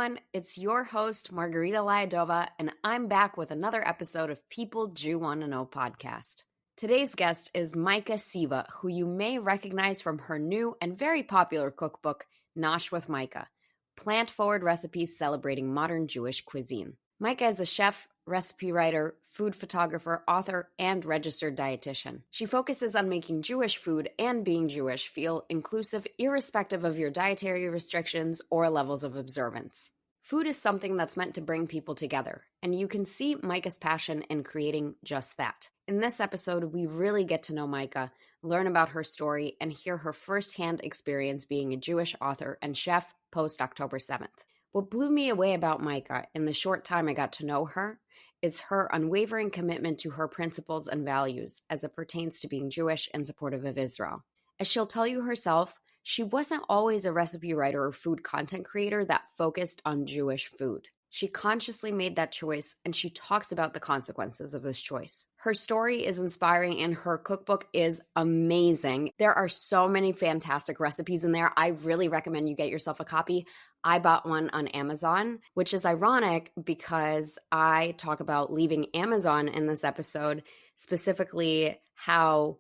everyone. It's your host, Margarita Lyadova, and I'm back with another episode of People Do Want to Know podcast. Today's guest is Micah Siva, who you may recognize from her new and very popular cookbook, Nosh with Micah, plant-forward recipes celebrating modern Jewish cuisine. Micah is a chef, recipe writer, food photographer, author, and registered dietitian. She focuses on making Jewish food and being Jewish feel inclusive irrespective of your dietary restrictions or levels of observance. Food is something that's meant to bring people together, and you can see Micah's passion in creating just that. In this episode, we really get to know Micah, learn about her story, and hear her firsthand experience being a Jewish author and chef post-October 7th. What blew me away about Micah in the short time I got to know her is her unwavering commitment to her principles and values as it pertains to being Jewish and supportive of Israel. As she'll tell you herself, she wasn't always a recipe writer or food content creator that focused on Jewish food. She consciously made that choice, and she talks about the consequences of this choice. Her story is inspiring, and her cookbook is amazing. There are so many fantastic recipes in there. I really recommend you get yourself a copy. I bought one on Amazon, which is ironic because I talk about leaving Amazon in this episode, specifically how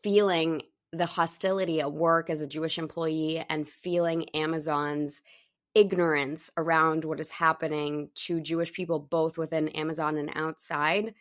feeling the hostility at work as a Jewish employee and feeling Amazon's ignorance around what is happening to Jewish people, both within Amazon and outside,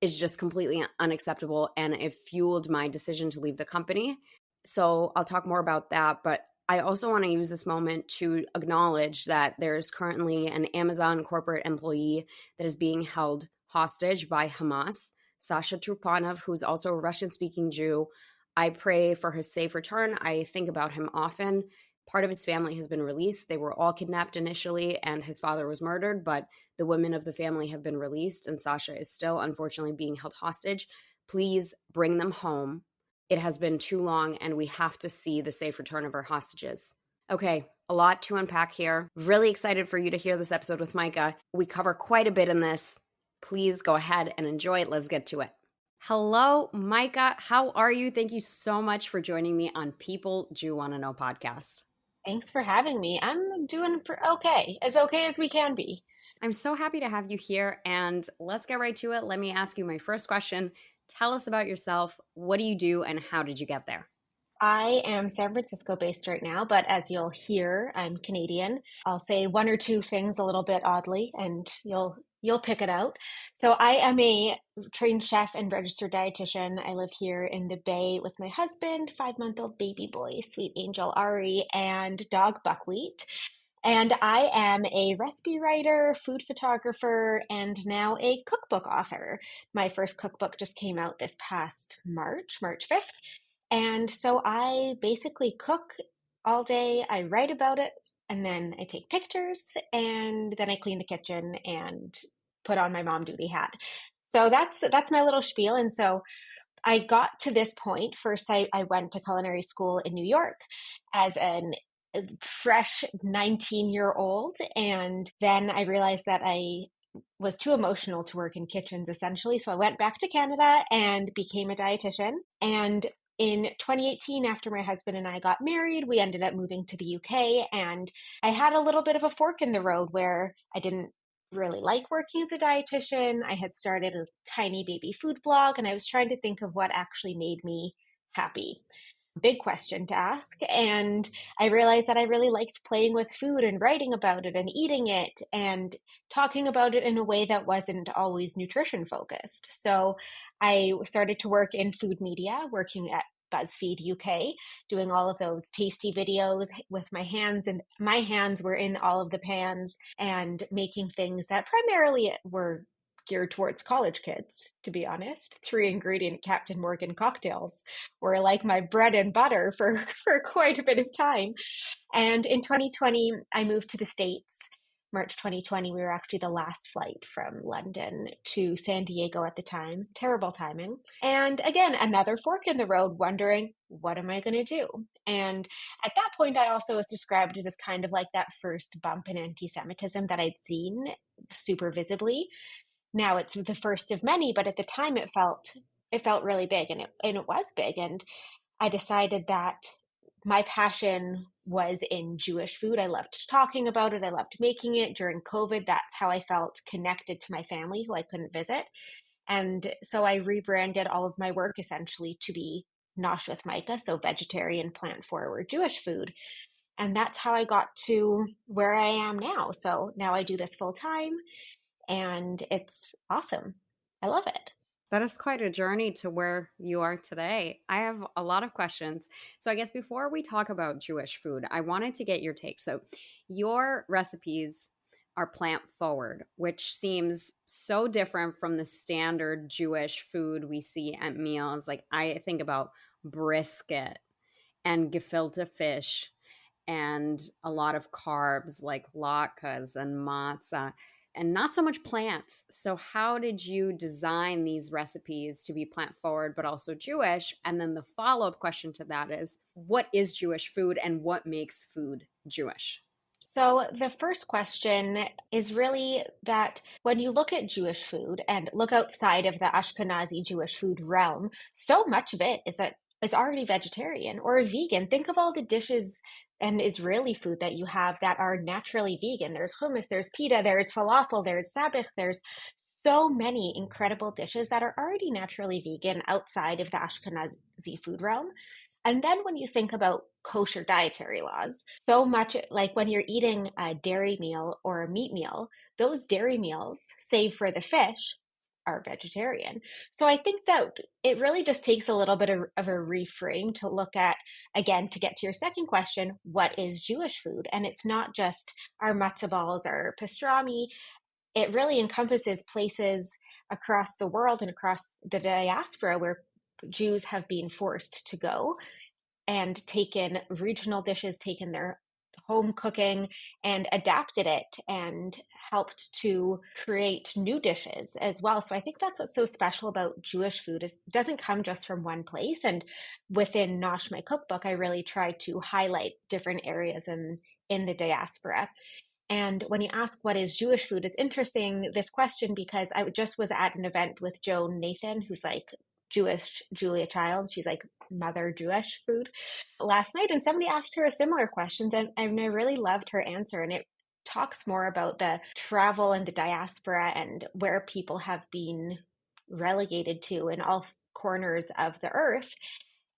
is just completely unacceptable. And it fueled my decision to leave the company. So I'll talk more about that. But I also want to use this moment to acknowledge that there is currently an Amazon corporate employee that is being held hostage by Hamas, Sasha Trupanov, who's also a Russian-speaking Jew. I pray for his safe return. I think about him often. Part of his family has been released. They were all kidnapped initially, and his father was murdered, but the women of the family have been released, and Sasha is still, unfortunately, being held hostage. Please bring them home. It has been too long, and we have to see the safe return of our hostages. Okay, a lot to unpack here. Really excited for you to hear this episode with Micah. We cover quite a bit in this. Please go ahead and enjoy it. Let's get to it. Hello, Micah. How are you? Thank you so much for joining me on People Do Want to Know podcast. Thanks for having me. I'm doing okay as we can be. I'm so happy to have you here, and let's get right to it. Let me ask you my first question. Tell us about yourself. What do you do, and how did you get there? I am San Francisco based right now, but as you'll hear, I'm Canadian. I'll say one or two things a little bit oddly, and you'll pick it out. So I am a trained chef and registered dietitian. I live here in the Bay with my husband, 5-month-old baby boy, sweet angel Ari, and dog Buckwheat. And I am a recipe writer, food photographer, and now a cookbook author. My first cookbook just came out this past March 5th. And so I basically cook all day. I write about it, and then I take pictures, and then I clean the kitchen and put on my mom duty hat. So that's my little spiel. And so I got to this point. First, I went to culinary school in New York as a fresh 19-year-old. And then I realized that I was too emotional to work in kitchens, essentially. So I went back to Canada and became a dietitian. And in 2018, after my husband and I got married, we ended up moving to the UK. And I had a little bit of a fork in the road where I didn't really like working as a dietitian. I had started a tiny baby food blog, and I was trying to think of what actually made me happy. Big question to ask. And I realized that I really liked playing with food and writing about it and eating it and talking about it in a way that wasn't always nutrition focused. So I started to work in food media, working at BuzzFeed UK, doing all of those tasty videos with my hands, and my hands were in all of the pans and making things that primarily were geared towards college kids, to be honest. 3-ingredient Captain Morgan cocktails were like my bread and butter for quite a bit of time. And in 2020, I moved to the States. March 2020, we were actually the last flight from London to San Diego at the time. Terrible timing. And again, another fork in the road, wondering, what am I going to do? And at that point, I also described it as kind of like that first bump in anti-Semitism that I'd seen super visibly. Now it's the first of many, but at the time it felt really big, and it was big. And I decided that my passion was in Jewish food. I loved talking about it. I loved making it during COVID. That's how I felt connected to my family who I couldn't visit. And so I rebranded all of my work essentially to be Nosh with Micah, so vegetarian, plant forward Jewish food. And that's how I got to where I am now. So now I do this full time and it's awesome. I love it. That is quite a journey to where you are today. I have a lot of questions. So, I guess before we talk about Jewish food, I wanted to get your take. So, your recipes are plant forward, which seems so different from the standard Jewish food we see at meals. Like, I think about brisket and gefilte fish and a lot of carbs like latkes and matzah and not so much plants. So, how did you design these recipes to be plant forward but also Jewish? And then the follow up question to that is, what is Jewish food and what makes food Jewish? So, the first question is really that when you look at Jewish food and look outside of the Ashkenazi Jewish food realm, so much of it is already vegetarian or vegan. Think of all the dishes and Israeli food that you have that are naturally vegan. There's hummus, there's pita, there's falafel, there's sabich, there's so many incredible dishes that are already naturally vegan outside of the Ashkenazi food realm. And then when you think about kosher dietary laws, so much like when you're eating a dairy meal or a meat meal, those dairy meals, save for the fish, are vegetarian. So I think that it really just takes a little bit of a reframe to look at, again, to get to your second question, what is Jewish food? And it's not just our matzo balls or pastrami. It really encompasses places across the world and across the diaspora where Jews have been forced to go and taken regional dishes, taken their home cooking and adapted it and helped to create new dishes as well. So I think that's what's so special about Jewish food is it doesn't come just from one place. And within Nosh, my cookbook, I really try to highlight different areas in the diaspora. And when you ask what is Jewish food, it's interesting, this question, because I just was at an event with Joan Nathan, who's like Jewish Julia Child. She's like mother Jewish food last night. And somebody asked her a similar question. And I really loved her answer. And it talks more about the travel and the diaspora and where people have been relegated to in all corners of the earth.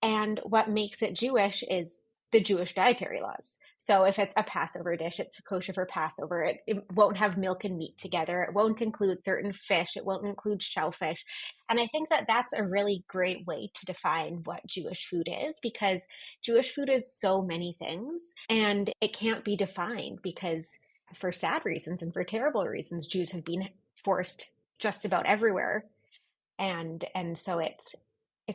And what makes it Jewish is the Jewish dietary laws. So if it's a Passover dish, it's kosher for Passover. It won't have milk and meat together. It won't include certain fish. It won't include shellfish. And I think that that's a really great way to define what Jewish food is, because Jewish food is so many things and it can't be defined because for sad reasons and for terrible reasons, Jews have been forced just about everywhere. And so it's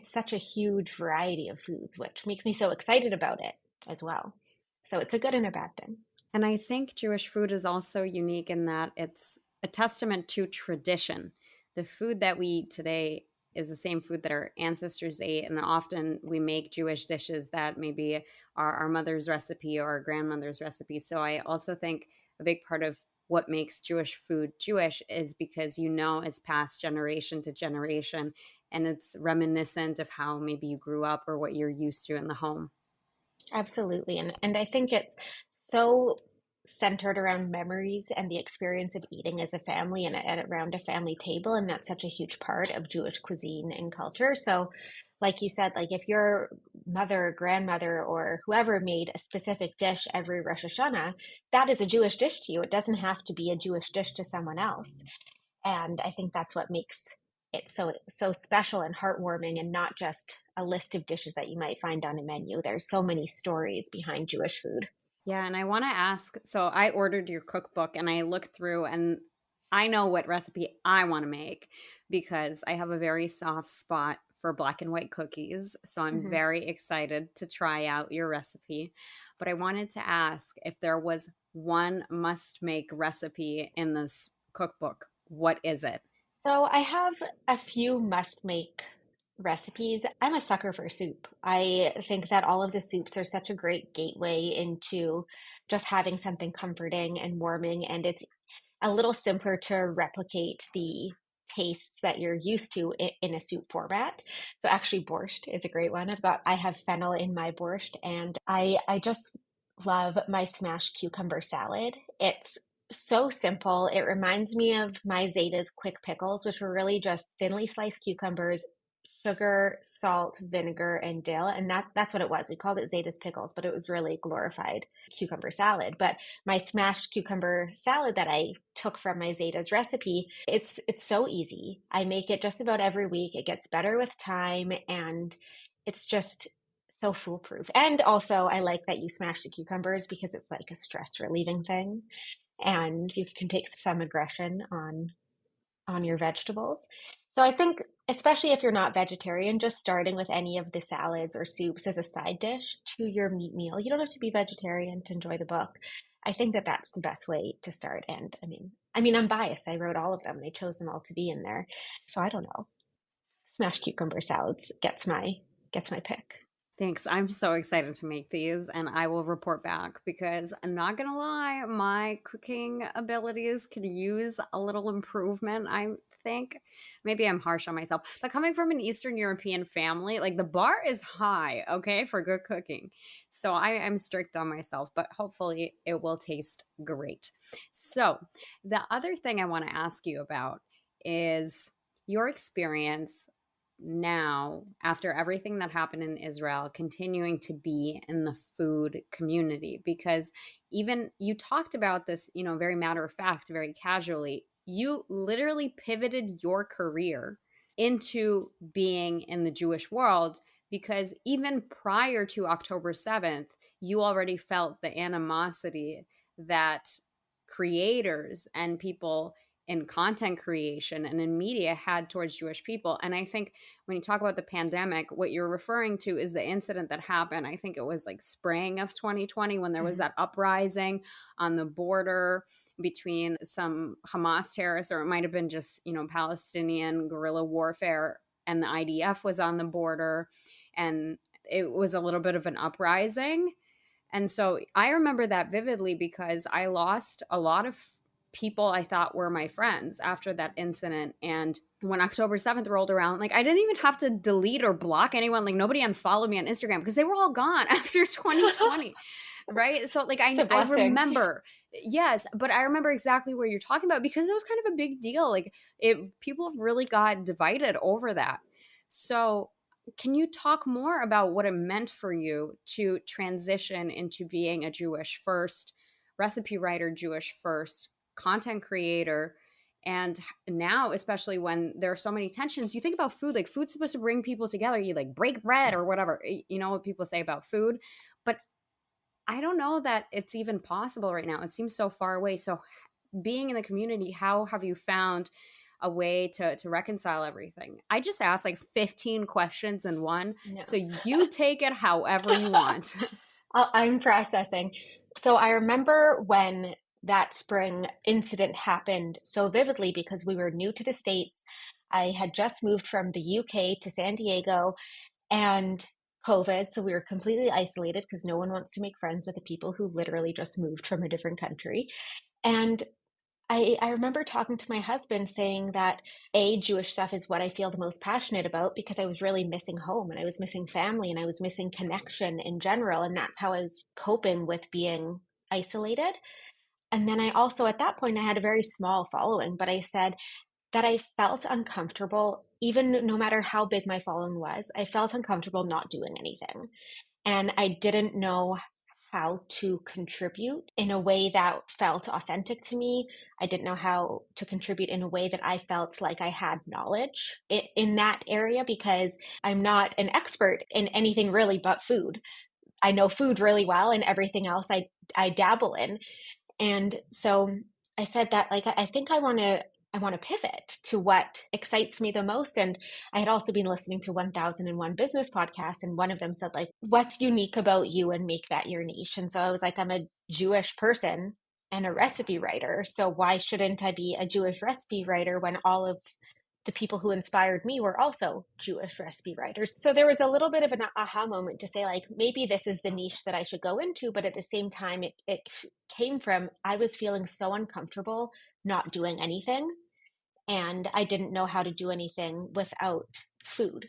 such a huge variety of foods, which makes me so excited about it as well. So it's a good and a bad thing. And I think Jewish food is also unique in that it's a testament to tradition. The food that we eat today is the same food that our ancestors ate. And often we make Jewish dishes that maybe are our mother's recipe or our grandmother's recipe. So I also think a big part of what makes Jewish food Jewish is because it's passed generation to generation and it's reminiscent of how maybe you grew up or what you're used to in the home. Absolutely. And I think it's so centered around memories and the experience of eating as a family and around a family table. And that's such a huge part of Jewish cuisine and culture. So, like you said, like if your mother or grandmother or whoever made a specific dish every Rosh Hashanah, that is a Jewish dish to you. It doesn't have to be a Jewish dish to someone else. And I think that's what makes it so special and heartwarming, and not just a list of dishes that you might find on a menu. There's so many stories behind Jewish food. Yeah, and I want to ask, so I ordered your cookbook and I looked through and I know what recipe I want to make because I have a very soft spot for black and white cookies. So I'm Mhm. very excited to try out your recipe. But I wanted to ask if there was one must make recipe in this cookbook, what is it? So I have a few must make recipes. I'm a sucker for soup. I think that all of the soups are such a great gateway into just having something comforting and warming, and it's a little simpler to replicate the tastes that you're used to in a soup format. So actually borscht is a great one. I have fennel in my borscht, and I just love my smashed cucumber salad. It's so simple. It reminds me of my Zeta's quick pickles, which were really just thinly sliced cucumbers, sugar, salt, vinegar, and dill. And that's what it was. We called it Zeta's pickles, but it was really glorified cucumber salad. But my smashed cucumber salad that I took from my Zeta's recipe, it's so easy. I make it just about every week. It gets better with time, and it's just so foolproof. And also, I like that you smash the cucumbers because it's like a stress relieving thing, and you can take some aggression on your vegetables. So I think, especially if you're not vegetarian, just starting with any of the salads or soups as a side dish to your meat meal. You don't have to be vegetarian to enjoy the book. I think that that's the best way to start. And I mean, I'm biased. I wrote all of them and I chose them all to be in there. So I don't know. Smashed cucumber salads gets my pick. Thanks. I'm so excited to make these and I will report back because I'm not going to lie, my cooking abilities could use a little improvement, I think. Maybe I'm harsh on myself, but coming from an Eastern European family, like the bar is high, okay, for good cooking. So I am strict on myself, but hopefully it will taste great. So the other thing I want to ask you about is your experience now, after everything that happened in Israel, continuing to be in the food community, because even you talked about this, very matter of fact, very casually, you literally pivoted your career into being in the Jewish world because even prior to October 7th, you already felt the animosity that creators and people in content creation and in media had towards Jewish people. And I think when you talk about the pandemic, what you're referring to is the incident that happened. I think it was like spring of 2020 when there was that uprising on the border between some Hamas terrorists, or it might have been just, Palestinian guerrilla warfare, and the IDF was on the border. And it was a little bit of an uprising. And so I remember that vividly because I lost a lot of people I thought were my friends after that incident. And when October 7th rolled around, like I didn't even have to delete or block anyone. Like nobody unfollowed me on Instagram because they were all gone after 2020. Right. So like I remember, yes, but I remember exactly what you're talking about because it was kind of a big deal. Like people really got divided over that. So can you talk more about what it meant for you to transition into being a Jewish first recipe writer, Jewish first content creator? And now, especially when there are so many tensions, you think about food, like food's supposed to bring people together. You like break bread or whatever, you know what people say about food, but I don't know that it's even possible right now. It seems so far away. So being in the community, how have you found a way to reconcile everything? I just asked like 15 questions in one. No. So you take it however you want. I'm processing. So I remember when that spring incident happened so vividly because we were new to the States. I had just moved from the UK to San Diego and COVID. So we were completely isolated because no one wants to make friends with the people who literally just moved from a different country. And I remember talking to my husband saying that Jewish stuff is what I feel the most passionate about because I was really missing home and I was missing family and I was missing connection in general. And that's how I was coping with being isolated. And then I also, at that point, I had a very small following, but I said that I felt uncomfortable, even no matter how big my following was, I felt uncomfortable not doing anything. And I didn't know how to contribute in a way that felt authentic to me. I didn't know how to contribute in a way that I felt like I had knowledge in that area because I'm not an expert in anything really but food. I know food really well and everything else I dabble in. And so I said that like I think I want to pivot to what excites me the most. And I had also been listening to 1001 Business podcast, and one of them said like, what's unique about you and make that your niche? And so I was like, I'm a Jewish person and a recipe writer. So why shouldn't I be a Jewish recipe writer when all of the people who inspired me were also Jewish recipe writers? So there was a little bit of an aha moment to say like, maybe this is the niche that I should go into. But at the same time, it came from, I was feeling so uncomfortable not doing anything. And I didn't know how to do anything without food.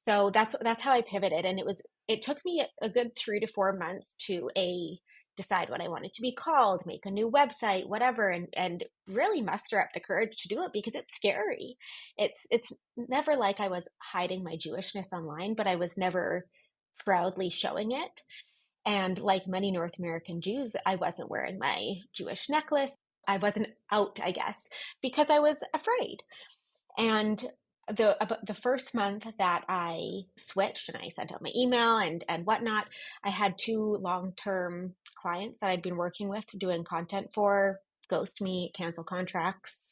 So that's how I pivoted. And it took me a good 3 to 4 months to decide what I wanted to be called, make a new website, whatever, and really muster up the courage to do it because it's scary. It's never like I was hiding my Jewishness online, but I was never proudly showing it. And like many North American Jews, I wasn't wearing my Jewish necklace. I wasn't out, I guess, because I was afraid. And the first month that I switched and I sent out my email and whatnot, I had two long-term clients that I'd been working with doing content for ghost me, cancel contracts.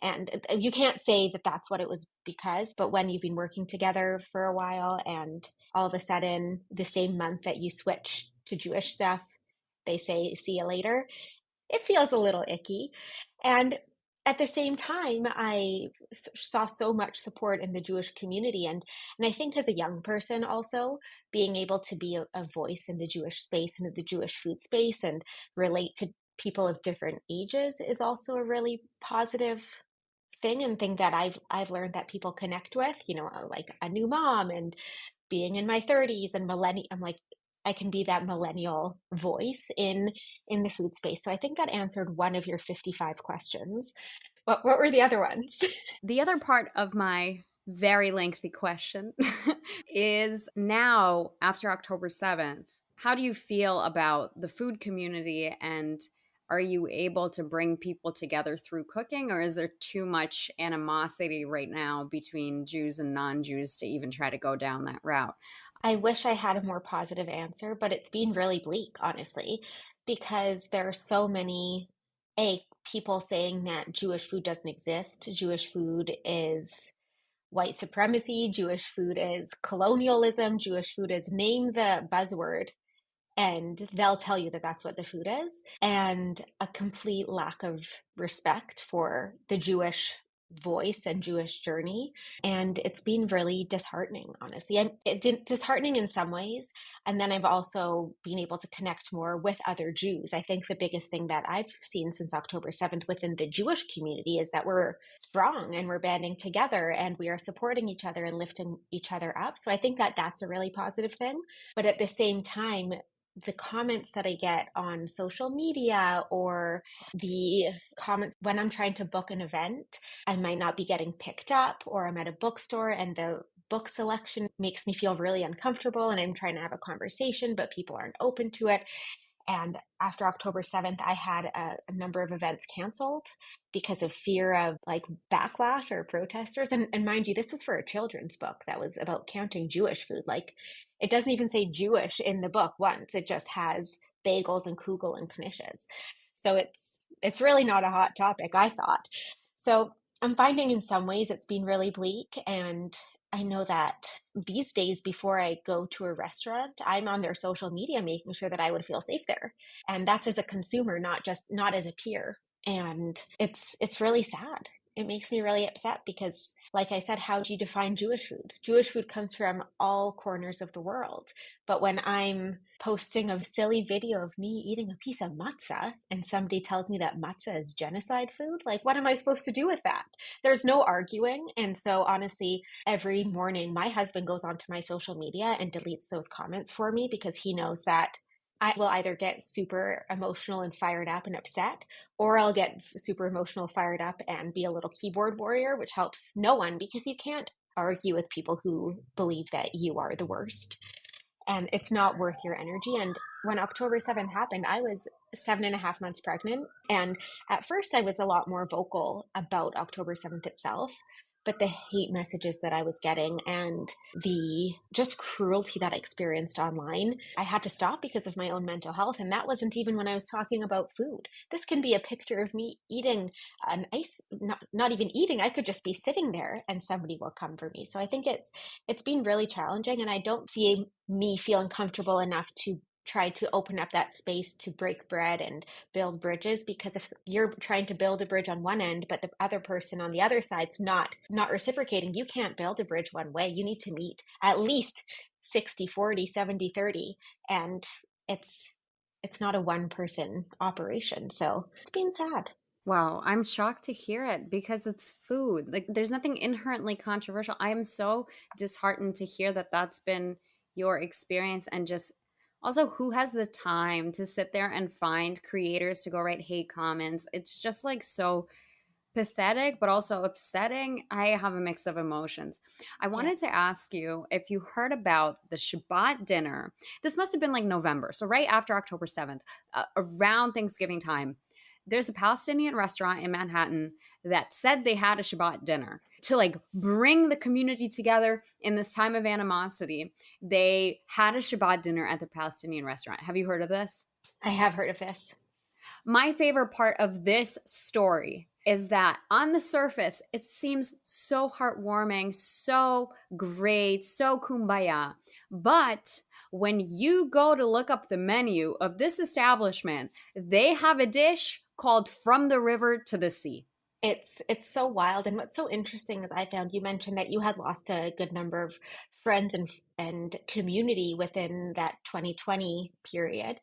And you can't say that that's what it was because, but when you've been working together for a while and all of a sudden the same month that you switch to Jewish stuff, they say, see you later, it feels a little icky. And at the same time, I saw so much support in the Jewish community. And I think as a young person also, being able to be a voice in the Jewish space and the Jewish food space and relate to people of different ages is also a really positive thing and thing that I've learned that people connect with, like a new mom and being in my 30s and millennial. I'm like, I can be that millennial voice in the food space. So I think that answered one of your 55 questions. What were the other ones? The other part of my very lengthy question is now, after October 7th, how do you feel about the food community, and are you able to bring people together through cooking, or is there too much animosity right now between Jews and non-Jews to even try to go down that route? I wish I had a more positive answer, but it's been really bleak, honestly, because there are so many people saying that Jewish food doesn't exist. Jewish food is white supremacy. Jewish food is colonialism. Jewish food is name the buzzword and they'll tell you that that's what the food is. And a complete lack of respect for the Jewish voice and Jewish journey. And it's been really disheartening, honestly. And disheartening in some ways. And then I've also been able to connect more with other Jews. I think the biggest thing that I've seen since October 7th within the Jewish community is that we're strong and we're banding together and we are supporting each other and lifting each other up. So I think that that's a really positive thing. But at the same time, the comments that I get on social media or the comments when I'm trying to book an event, I might not be getting picked up, or I'm at a bookstore and the book selection makes me feel really uncomfortable and I'm trying to have a conversation, but people aren't open to it. And after October 7th, I had a number of events canceled because of fear of like backlash or protesters. And mind you, this was for a children's book that was about counting Jewish food. Like it doesn't even say Jewish in the book once. It just has bagels and kugel and knishes. So it's really not a hot topic, I thought. So I'm finding in some ways it's been really bleak, and I know that these days before I go to a restaurant, I'm on their social media making sure that I would feel safe there. And that's as a consumer, not as a peer. And it's really sad. It makes me really upset because, like I said, how do you define Jewish food? Jewish food comes from all corners of the world. But when I'm posting a silly video of me eating a piece of matzah and somebody tells me that matzah is genocide food, like what am I supposed to do with that? There's no arguing. And so honestly, every morning my husband goes onto my social media and deletes those comments for me because he knows that I will either get super emotional and fired up and upset, or I'll get super emotional, fired up, and be a little keyboard warrior, which helps no one because you can't argue with people who believe that you are the worst. And it's not worth your energy. And when October 7th happened, I was 7.5 months pregnant. And at first, I was a lot more vocal about October 7th itself. But the hate messages that I was getting and the just cruelty that I experienced online, I had to stop because of my own mental health. And that wasn't even when I was talking about food. This can be a picture of me eating an ice, not even eating. I could just be sitting there and somebody will come for me. So I think it's been really challenging, and I don't see me feeling comfortable enough to try to open up that space to break bread and build bridges, because if you're trying to build a bridge on one end but the other person on the other side's not reciprocating, you can't build a bridge one way. You need to meet at least 60-40, 70-30, and it's not a one person operation. So it's been sad. Wow, I'm shocked to hear it because it's food. Like, there's nothing inherently controversial. I am so disheartened to hear that that's been your experience, and just Also, who has the time to sit there and find creators to go write hate comments? It's just like so pathetic, but also upsetting. I have a mix of emotions. I Yeah. wanted to ask you if you heard about the Shabbat dinner. This must have been like November. So, right after October 7th, around Thanksgiving time, there's a Palestinian restaurant in Manhattan that said they had a Shabbat dinner to like bring the community together in this time of animosity. They had a Shabbat dinner at the Palestinian restaurant. Have you heard of this? I have heard of this. My favorite part of this story is that on the surface, it seems so heartwarming, so great, so kumbaya. But when you go to look up the menu of this establishment, they have a dish called From the River to the Sea. It's so wild. And what's so interesting is I found you mentioned that you had lost a good number of friends and community within that 2020 period.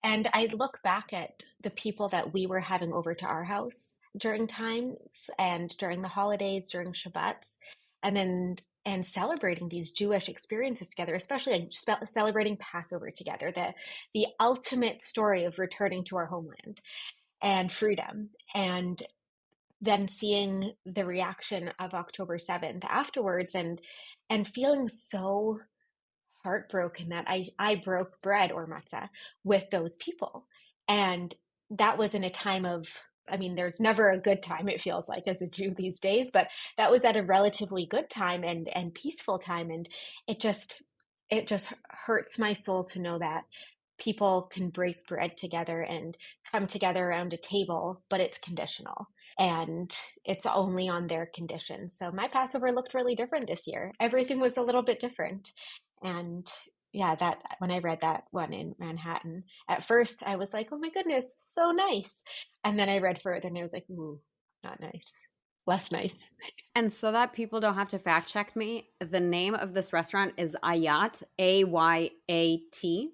And I look back at the people that we were having over to our house during times and during the holidays, during Shabbats, and then and celebrating these Jewish experiences together, especially like celebrating Passover together, the ultimate story of returning to our homeland and freedom. And then seeing the reaction of October 7th afterwards and feeling so heartbroken that I broke bread or matzah with those people. And that was in a time of, I mean, there's never a good time, it feels like, as a Jew these days, but that was at a relatively good time and peaceful time. And it just hurts my soul to know that people can break bread together and come together around a table, but it's conditional and it's only on their conditions. So my Passover looked really different this year. Everything was a little bit different. And yeah, that when I read that one in Manhattan, at first I was like, oh my goodness, so nice. And then I read further and I was like, ooh, not nice, less nice. And so that people don't have to fact check me, the name of this restaurant is Ayat, Ayat.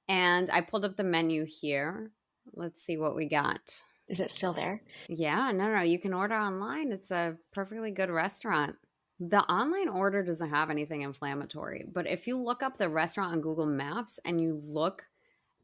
And I pulled up the menu here. Let's see what we got. Is it still there? Yeah, no, you can order online. It's a perfectly good restaurant. The online order doesn't have anything inflammatory, but if you look up the restaurant on Google Maps and you look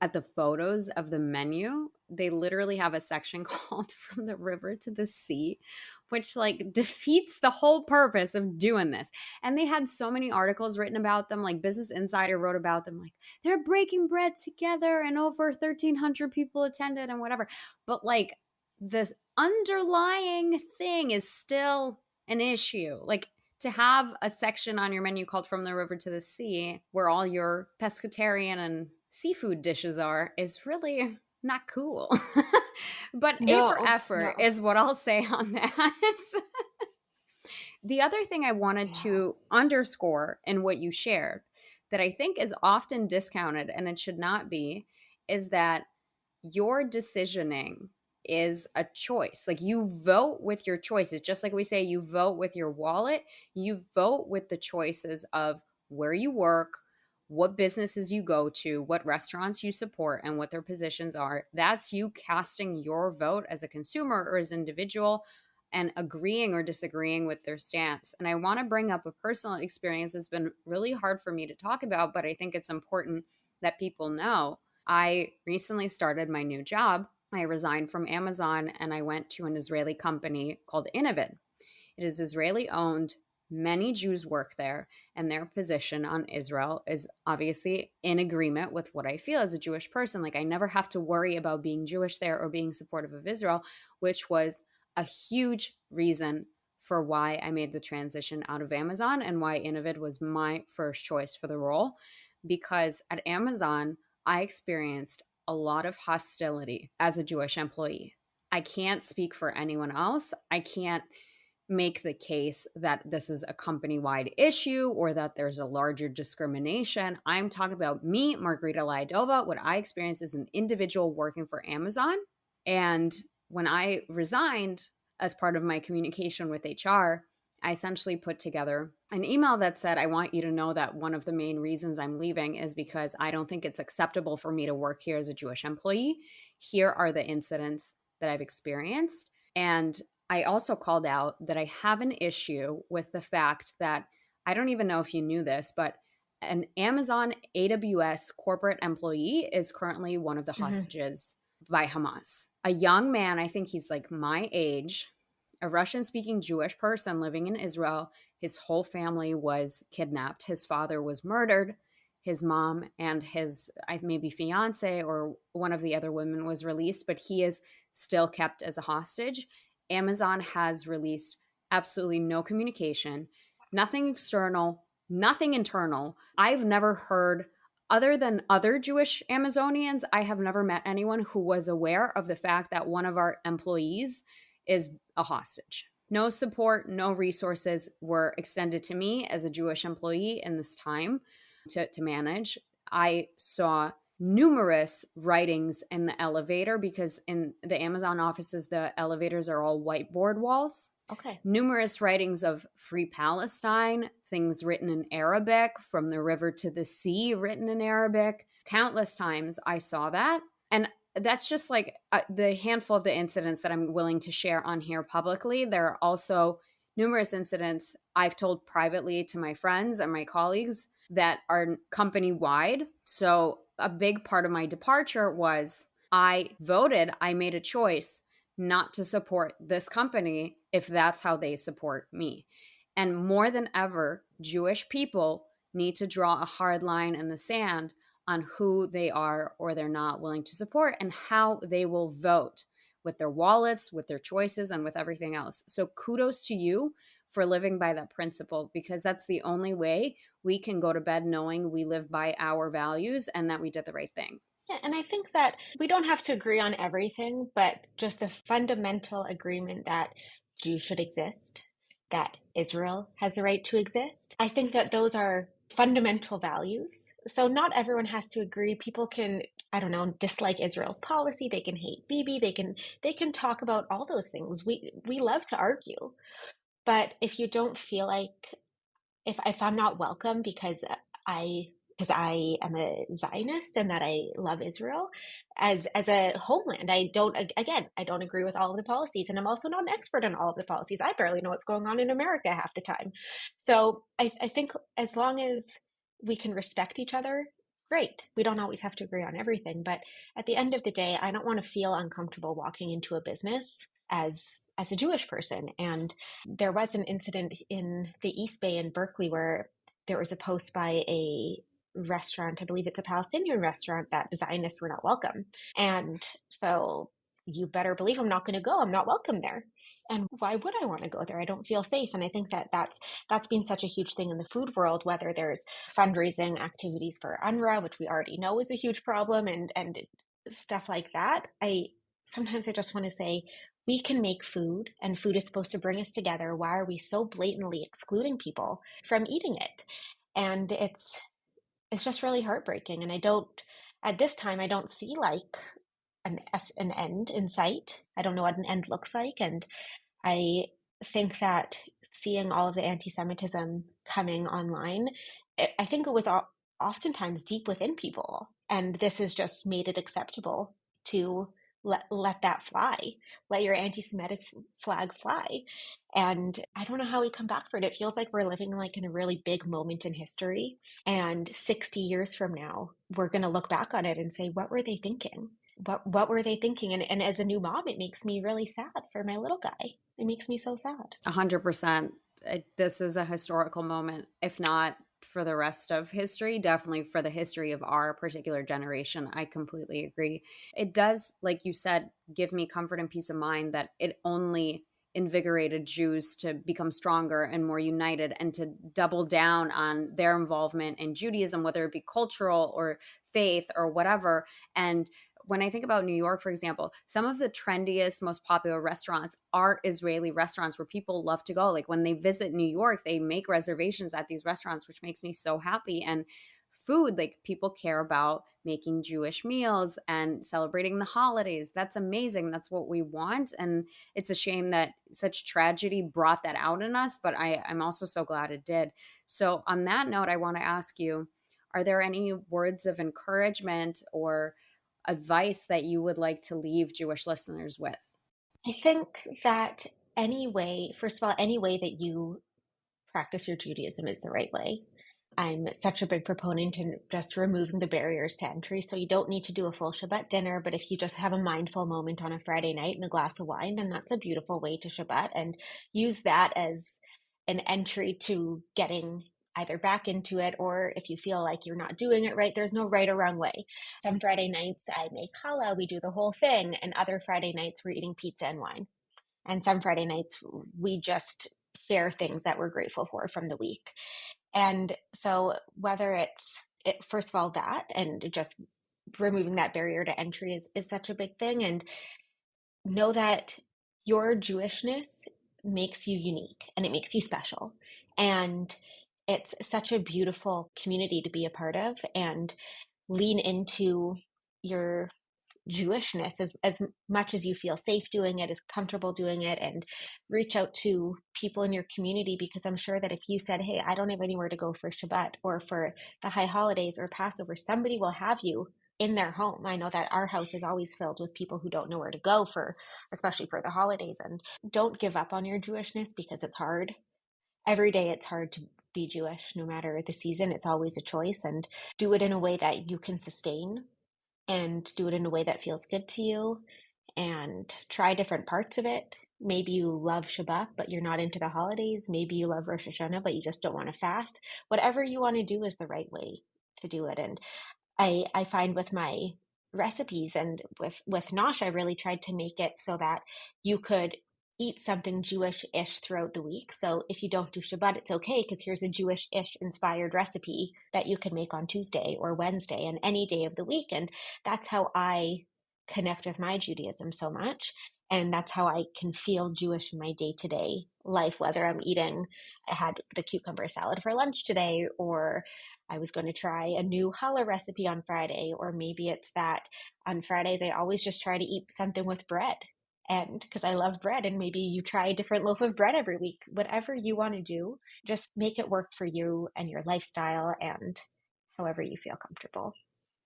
at the photos of the menu, they literally have a section called From the River to the Sea, which like defeats the whole purpose of doing this. And they had so many articles written about them, like Business Insider wrote about them, like they're breaking bread together and over 1,300 people attended and whatever. But like the underlying thing is still an issue. Like to have a section on your menu called From the River to the Sea, where all your pescatarian and seafood dishes are, is really not cool. But A for No, effort no. is what I'll say on that. The other thing I wanted Yeah. to underscore in what you shared that I think is often discounted and it should not be is that your decisioning is a choice. Like you vote with your choices. Just like we say, you vote with your wallet, you vote with the choices of where you work, what businesses you go to, what restaurants you support, and what their positions are. That's you casting your vote as a consumer or as an individual and agreeing or disagreeing with their stance. And I want to bring up a personal experience that's been really hard for me to talk about, but I think it's important that people know. I recently started my new job. I resigned from Amazon and I went to an Israeli company called Innovid. It is Israeli owned. Many Jews work there, and their position on Israel is obviously in agreement with what I feel as a Jewish person. Like, I never have to worry about being Jewish there or being supportive of Israel, which was a huge reason for why I made the transition out of Amazon and why Innovid was my first choice for the role. Because at Amazon, I experienced a lot of hostility as a Jewish employee. I can't speak for anyone else. I can't make the case that this is a company-wide issue or that there's a larger discrimination. I'm talking about me, Margarita Lyadova, what I experienced as an individual working for Amazon. And when I resigned as part of my communication with HR, I essentially put together an email that said, I want you to know that one of the main reasons I'm leaving is because I don't think it's acceptable for me to work here as a Jewish employee. Here are the incidents that I've experienced. And I also called out that I have an issue with the fact that I don't even know if you knew this, but an Amazon AWS corporate employee is currently one of the Mm-hmm. hostages by Hamas. A young man, I think he's like my age, a Russian-speaking Jewish person living in Israel. His whole family was kidnapped. His father was murdered. His mom and his maybe fiance or one of the other women was released, but he is still kept as a hostage. Amazon has released absolutely no communication, nothing external, nothing internal. I've never heard, other than other Jewish Amazonians, I have never met anyone who was aware of the fact that one of our employees is a hostage. No support, no resources were extended to me as a Jewish employee in this time to manage. I saw numerous writings in the elevator because in the Amazon offices, the elevators are all whiteboard walls. Okay. Numerous writings of Free Palestine, things written in Arabic, From the River to the Sea, written in Arabic. Countless times I saw that. And that's just like the handful of the incidents that I'm willing to share on here publicly. There are also numerous incidents I've told privately to my friends and my colleagues that are company wide. So a big part of my departure was I made a choice not to support this company if that's how they support me. And more than ever, Jewish people need to draw a hard line in the sand on who they are or they're not willing to support and how they will vote with their wallets, with their choices, and with everything else. So kudos to you for living by that principle, because that's the only way we can go to bed knowing we live by our values and that we did the right thing. Yeah, and I think that we don't have to agree on everything, but just the fundamental agreement that Jews should exist, that Israel has the right to exist. I think that those are fundamental values. So not everyone has to agree. People can, I don't know, dislike Israel's policy. They can hate Bibi. They can talk about all those things. We love to argue. But if you don't feel like if I'm not welcome I because I am a Zionist and that I love Israel as a homeland. I don't agree with all of the policies, and I'm also not an expert on all of the policies. I barely know what's going on in America half the time. So I think as long as we can respect each other, great. We don't always have to agree on everything, but at the end of the day, I don't want to feel uncomfortable walking into a business as a Jewish person. And there was an incident in the East Bay in Berkeley where there was a post by a restaurant, I believe it's a Palestinian restaurant, that Zionists were not welcome. And so you better believe I'm not going to go. I'm not welcome there. And why would I want to go there? I don't feel safe. And I think that that's been such a huge thing in the food world, whether there's fundraising activities for UNRWA, which we already know is a huge problem, and stuff like that. Sometimes I just want to say, we can make food and food is supposed to bring us together. Why are we so blatantly excluding people from eating it? And it's just really heartbreaking. And at this time, I don't see like an end in sight. I don't know what an end looks like. And I think that seeing all of the anti-Semitism coming online, I think it was oftentimes deep within people. And this has just made it acceptable to let that fly, let your anti-Semitic flag fly. And I don't know how we come back for it. It feels like we're living like in a really big moment in history. And 60 years from now, we're going to look back on it and say, what were they thinking? What were they thinking? And as a new mom, it makes me really sad for my little guy. It makes me so sad. 100%. This is a historical moment, if not for the rest of history, definitely for the history of our particular generation. I completely agree. It does, like you said, give me comfort and peace of mind that it only invigorated Jews to become stronger and more united and to double down on their involvement in Judaism, whether it be cultural or faith or whatever. And when I think about New York, for example, some of the trendiest, most popular restaurants are Israeli restaurants where people love to go. Like when they visit New York, they make reservations at these restaurants, which makes me so happy. And food, like people care about making Jewish meals and celebrating the holidays. That's amazing. That's what we want. And it's a shame that such tragedy brought that out in us, but I'm also so glad it did. So on that note, I want to ask you, are there any words of encouragement or advice that you would like to leave Jewish listeners with? I think that first of all, any way that you practice your Judaism is the right way. I'm such a big proponent in just removing the barriers to entry. So you don't need to do a full Shabbat dinner, but if you just have a mindful moment on a Friday night and a glass of wine, then that's a beautiful way to Shabbat, and use that as an entry to getting either back into it, or if you feel like you're not doing it right, there's no right or wrong way. Some Friday nights I make challah, we do the whole thing, and other Friday nights we're eating pizza and wine. And some Friday nights we just share things that we're grateful for from the week. And so whether first of all, that and just removing that barrier to entry is such a big thing. And know that your Jewishness makes you unique and it makes you special. And it's such a beautiful community to be a part of, and lean into your Jewishness as much as you feel safe doing it, as comfortable doing it, and reach out to people in your community, because I'm sure that if you said, hey, I don't have anywhere to go for Shabbat or for the high holidays or Passover, somebody will have you in their home. I know that our house is always filled with people who don't know where to go for, especially for the holidays. And don't give up on your Jewishness, because it's hard. Every day it's hard to be Jewish, no matter the season. It's always a choice, and do it in a way that you can sustain, and do it in a way that feels good to you, and try different parts of it. Maybe you love Shabbat, but you're not into the holidays. Maybe you love Rosh Hashanah, but you just don't want to fast. Whatever you want to do is the right way to do it. And I find with my recipes and with Nosh, I really tried to make it so that you could eat something Jewish-ish throughout the week. So if you don't do Shabbat, it's okay, because here's a Jewish-ish inspired recipe that you can make on Tuesday or Wednesday and any day of the week. And that's how I connect with my Judaism so much. And that's how I can feel Jewish in my day-to-day life, whether I had the cucumber salad for lunch today, or I was going to try a new challah recipe on Friday, or maybe it's that on Fridays I always just try to eat something with bread, and because I love bread, and maybe you try a different loaf of bread every week. Whatever you want to do, just make it work for you and your lifestyle and however you feel comfortable.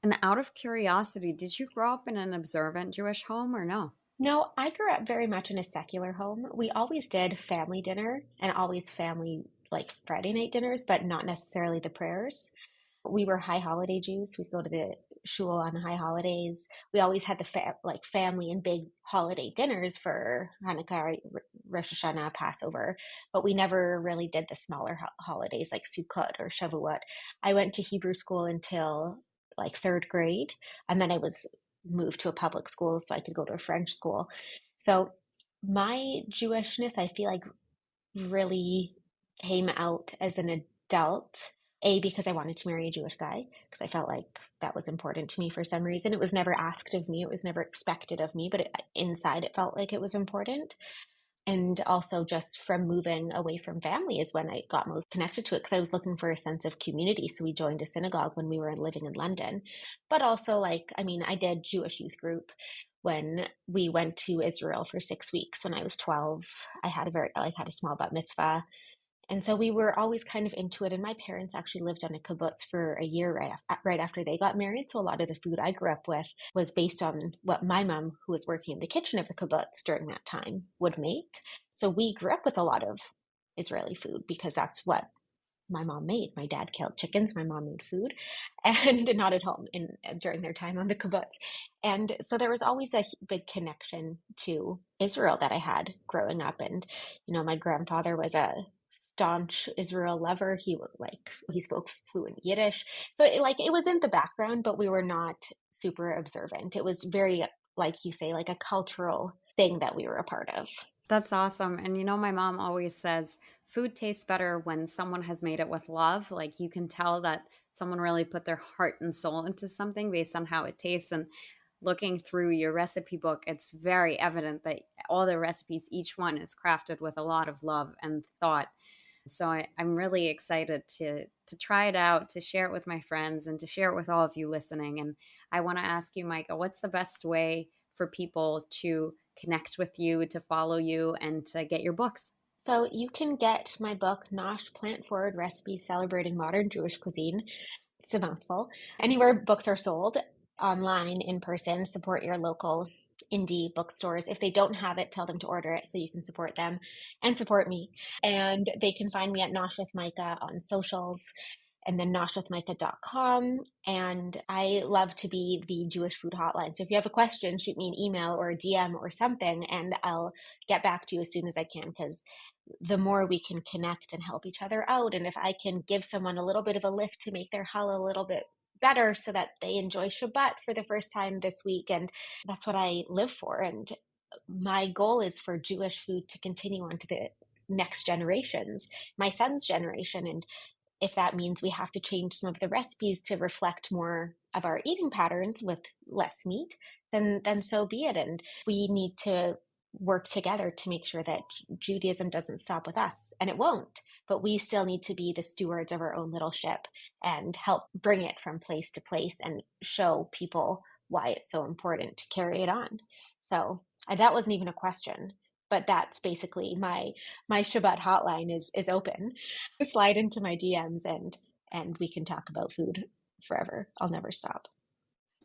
And out of curiosity, did you grow up in an observant Jewish home or no? No, I grew up very much in a secular home. We always did family dinner and always family like Friday night dinners, but not necessarily the prayers. We were high holiday Jews. We'd go to the shul on high holidays. We always had the family and big holiday dinners for Hanukkah, Rosh Hashanah, Passover, but we never really did the smaller holidays like Sukkot or Shavuot. I went to Hebrew school until like third grade, and then I was moved to a public school so I could go to a French school. So my Jewishness, I feel like, really came out as an adult. Because I wanted to marry a Jewish guy, because I felt like that was important to me for some reason. It was never asked of me, it was never expected of me, but inside it felt like it was important. And also just from moving away from family is when I got most connected to it, because I was looking for a sense of community. So we joined a synagogue when we were living in London. But also, I did Jewish youth group when we went to Israel for 6 weeks when I was 12. I had a small bat mitzvah. And so we were always kind of into it. And my parents actually lived on a kibbutz for a year right after they got married. So a lot of the food I grew up with was based on what my mom, who was working in the kitchen of the kibbutz during that time, would make. So we grew up with a lot of Israeli food because that's what my mom made. My dad killed chickens. My mom made food, and not at home during their time on the kibbutz. And so there was always a big connection to Israel that I had growing up. And my grandfather was a staunch Israel lover. He spoke fluent Yiddish, so it was in the background, but we were not super observant. It was very, like you say, like a cultural thing that we were a part of. That's awesome. And my mom always says food tastes better when someone has made it with love. Like you can tell that someone really put their heart and soul into something based on how it tastes. And looking through your recipe book, it's very evident that all the recipes, each one is crafted with a lot of love and thought. So I'm really excited to try it out, to share it with my friends, and to share it with all of you listening. And I want to ask you, Micah, what's the best way for people to connect with you, to follow you, and to get your books? So you can get my book, Nosh, Plant Forward Recipes Celebrating Modern Jewish Cuisine. It's a mouthful. Anywhere books are sold, online, in person. Support your local indie bookstores. If they don't have it, tell them to order it so you can support them and support me. And they can find me at Nosh with Micah on socials. and then noshwithmicah.com. And I love to be the Jewish food hotline. So if you have a question, shoot me an email or a DM or something, and I'll get back to you as soon as I can, because the more we can connect and help each other out, and if I can give someone a little bit of a lift to make their challah a little bit better so that they enjoy Shabbat for the first time this week. And that's what I live for. And my goal is for Jewish food to continue on to the next generations, my son's generation. And if that means we have to change some of the recipes to reflect more of our eating patterns with less meat, then so be it. And we need to work together to make sure that Judaism doesn't stop with us, and it won't. But we still need to be the stewards of our own little ship and help bring it from place to place and show people why it's so important to carry it on. So that wasn't even a question, but that's basically my Shabbat hotline is open. Slide into my DMs and we can talk about food forever. I'll never stop.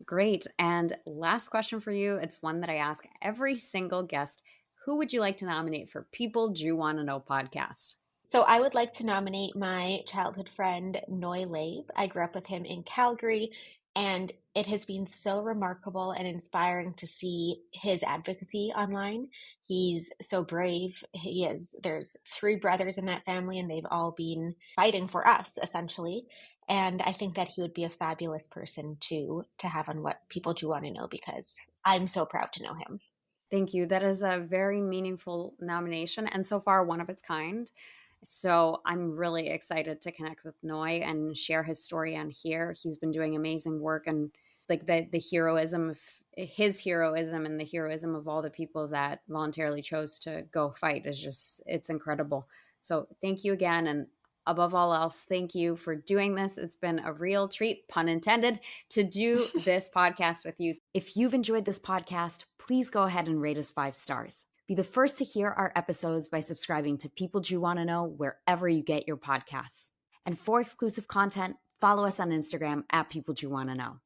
Great. And last question for you. It's one that I ask every single guest. Who would you like to nominate for People Jew Want to Know podcast? So I would like to nominate my childhood friend, Noy Leib. I grew up with him in Calgary, and it has been so remarkable and inspiring to see his advocacy online. He's so brave. There's 3 brothers in that family, and they've all been fighting for us, essentially. And I think that he would be a fabulous person to have on What People Do Want to Know, because I'm so proud to know him. Thank you. That is a very meaningful nomination, and so far one of its kind. So I'm really excited to connect with Noy and share his story on here. He's been doing amazing work, and like the heroism of his heroism and the heroism of all the people that voluntarily chose to go fight is just, it's incredible. So thank you again. And above all else, thank you for doing this. It's been a real treat, pun intended, to do this podcast with you. If you've enjoyed this podcast, please go ahead and rate us 5 stars. Be the first to hear our episodes by subscribing to People Jew Want to Know wherever you get your podcasts. And for exclusive content, follow us on Instagram at People Jew Want to Know.